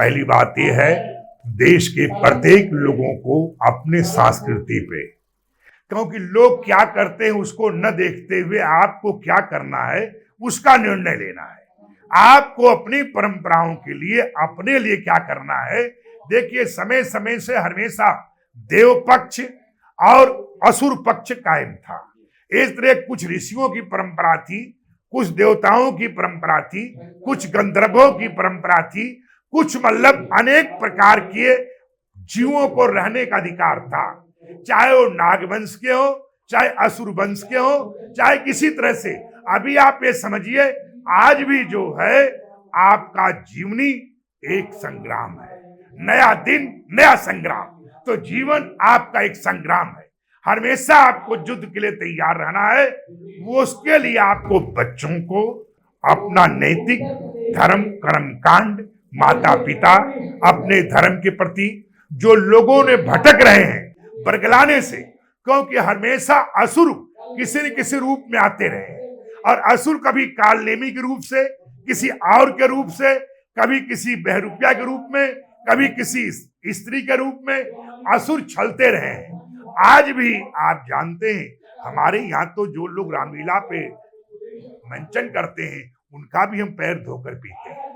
पहली बात यह है, देश के प्रत्येक लोगों को अपने संस्कृति पे, क्योंकि लोग क्या करते हैं उसको न देखते हुए आपको क्या करना है उसका निर्णय लेना है। आपको अपनी परंपराओं के लिए, अपने लिए क्या करना है। देखिए, समय समय से हमेशा देव पक्ष और असुर पक्ष कायम था। इस तरह कुछ ऋषियों की परंपरा थी, कुछ देवताओं की परंपरा थी, कुछ गंधर्वों की परंपरा थी, कुछ मतलब अनेक प्रकार के जीवों को रहने का अधिकार था, चाहे वो नागवंश के हो, चाहे असुर वंश के हो, चाहे किसी तरह से। अभी आप ये समझिए, आज भी जो है आपका जीवनी एक संग्राम है, नया दिन नया संग्राम। तो जीवन आपका एक संग्राम है, हमेशा आपको युद्ध के लिए तैयार रहना है। वो उसके लिए आपको बच्चों को अपना नैतिक धर्म कर्म कांड, माता पिता, अपने धर्म के प्रति जो लोगों ने भटक रहे हैं बरगलाने से, क्योंकि हमेशा असुर किसी न किसी रूप में आते रहे हैं। और असुर कभी कालनेमी के रूप से, किसी और के रूप से, कभी किसी बहरूपिया के रूप में, कभी किसी स्त्री के रूप में असुर छलते रहे हैं। आज भी आप जानते हैं, हमारे यहाँ तो जो लोग रामलीला पे मंचन करते हैं उनका भी हम पैर धोकर पीते हैं।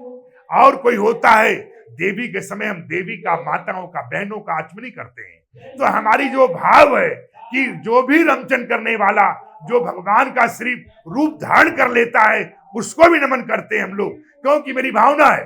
और कोई होता है देवी के समय, हम देवी का, माताओं का, बहनों का आचमनी करते हैं। तो हमारी जो भाव है कि जो भी रमचन करने वाला जो भगवान का सिर्फ रूप धारण कर लेता है उसको भी नमन करते हैं हम लोग, क्योंकि मेरी भावना है।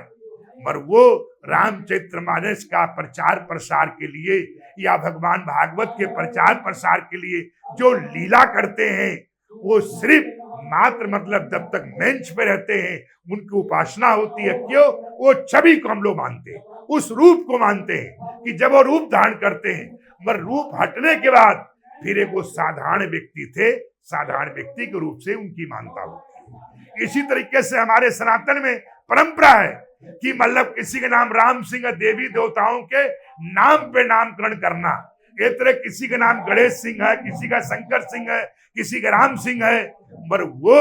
पर वो रामचरितमानस का प्रचार प्रसार के लिए या भगवान भागवत के प्रचार प्रसार के लिए जो लीला करते हैं, वो सिर्फ मात्र मतलब जब तक मंच पे रहते हैं उनकी उपासना होती है। क्यों? वो छवि को हम लोग मानते हैं, उस रूप को मानते हैं कि जब वो रूप धारण करते हैं, मगर रूप हटने के बाद फिर एक वो साधारण व्यक्ति थे, साधारण व्यक्ति के रूप से उनकी मान्यता होती है। इसी तरीके से हमारे सनातन में परंपरा है कि मतलब किसी के नाम राम सिंह, देवी देवताओं के नाम पे नामकरण करना। एक तरह किसी का नाम गणेश सिंह है, किसी का शंकर सिंह है, किसी का राम सिंह है, पर वो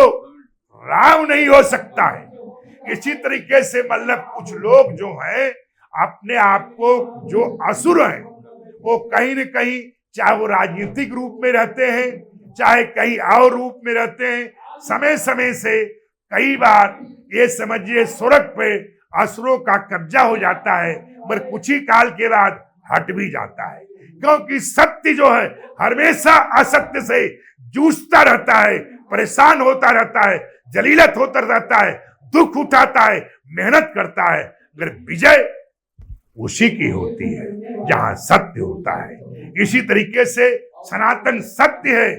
राम नहीं हो सकता है। इसी तरीके से मतलब कुछ लोग जो हैं अपने आप को जो असुर हैं, वो कहीं न कहीं, चाहे वो राजनीतिक रूप में रहते हैं, चाहे कहीं और रूप में रहते हैं, समय समय से कई बार ये समझिए स्वर्ग पे असुरों का कब्जा हो जाता है, पर कुछ ही काल के बाद हट भी जाता है। क्योंकि सत्य जो है हमेशा असत्य से जूझता रहता है, परेशान होता रहता है, जलीलत होता रहता है, दुख उठाता है, मेहनत करता है, अगर विजय उसी की होती है जहां सत्य होता है। इसी तरीके से सनातन सत्य है,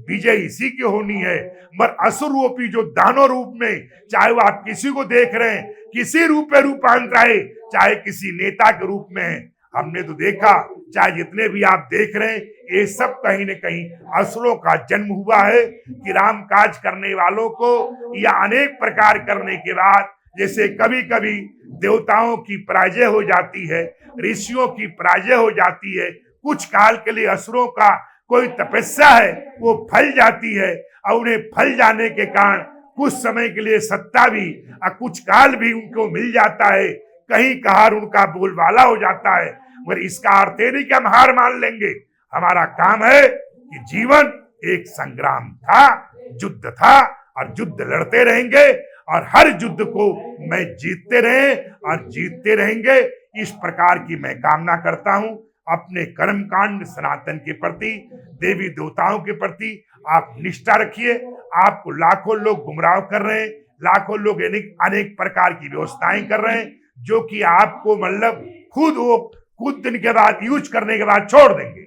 विजय इसी की होनी है। मगर असुर रूपी जो दानव रूप में, चाहे वो आप किसी को देख रहे हैं, किसी रूप में रूपांतराए, चाहे किसी नेता के रूप में है, हमने तो देखा, चाहे जितने भी आप देख रहे हैं, ये सब कहीं न कहीं असुरों का जन्म हुआ है कि राम काज करने वालों को या अनेक प्रकार करने के बाद, जैसे कभी कभी देवताओं की पराजय हो जाती है, ऋषियों की पराजय हो जाती है, कुछ काल के लिए असुरों का कोई तपस्या है वो फल जाती है, और उन्हें फल जाने के कारण कुछ समय के लिए सत्ता भी और कुछ काल भी उनको मिल जाता है, कहीं कहार उनका बोलबाला हो जाता है। मगर इसका अर्थ ये नहीं कि हम हार मान लेंगे। हमारा काम है कि जीवन एक संग्राम था, युद्ध था, और युद्ध लड़ते रहेंगे, और हर युद्ध को मैं जीतते रहे और जीतते रहेंगे। इस प्रकार की मैं कामना करता हूं। अपने कर्म कांड सनातन के प्रति, देवी देवताओं के प्रति आप निष्ठा रखिए। आपको लाखों लोग गुमराह कर रहे हैं, लाखों लोग अनेक प्रकार की व्यवस्थाएं कर रहे हैं, जो कि आपको मतलब खुद वो कुछ दिन के बाद यूज करने के बाद छोड़ देंगे।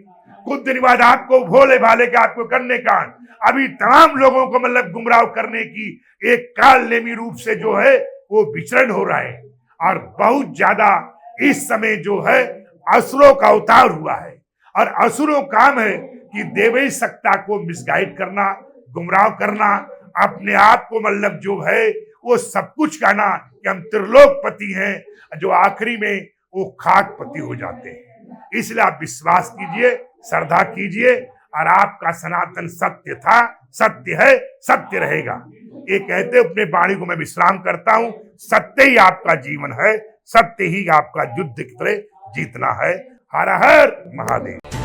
कुछ दिन बाद आपको भोले भाले के आपको करने का, अभी तमाम लोगों को मतलब गुमराह करने की एक कालनेमी रूप से जो है वो विचरण हो रहा है। और बहुत ज्यादा इस समय जो है असुरों का अवतार हुआ है, और असुरों काम है कि देवी सत्ता को मिसगाइड करना, गुमराह करना, अपने आप को मतलब जो है वो सब कुछ कहना कि हम त्रिलोकपति हैं, जो आखिरी में वो खाकपति हो जाते हैं। इसलिए आप विश्वास कीजिए, श्रद्धा कीजिए, और आपका सनातन सत्य था, सत्य है, सत्य रहेगा। ये कहते अपने वाणी को मैं विश्राम करता हूं। सत्य ही आपका जीवन है, सत्य ही आपका युद्ध की तरह जीतना है। हर हर महादेव।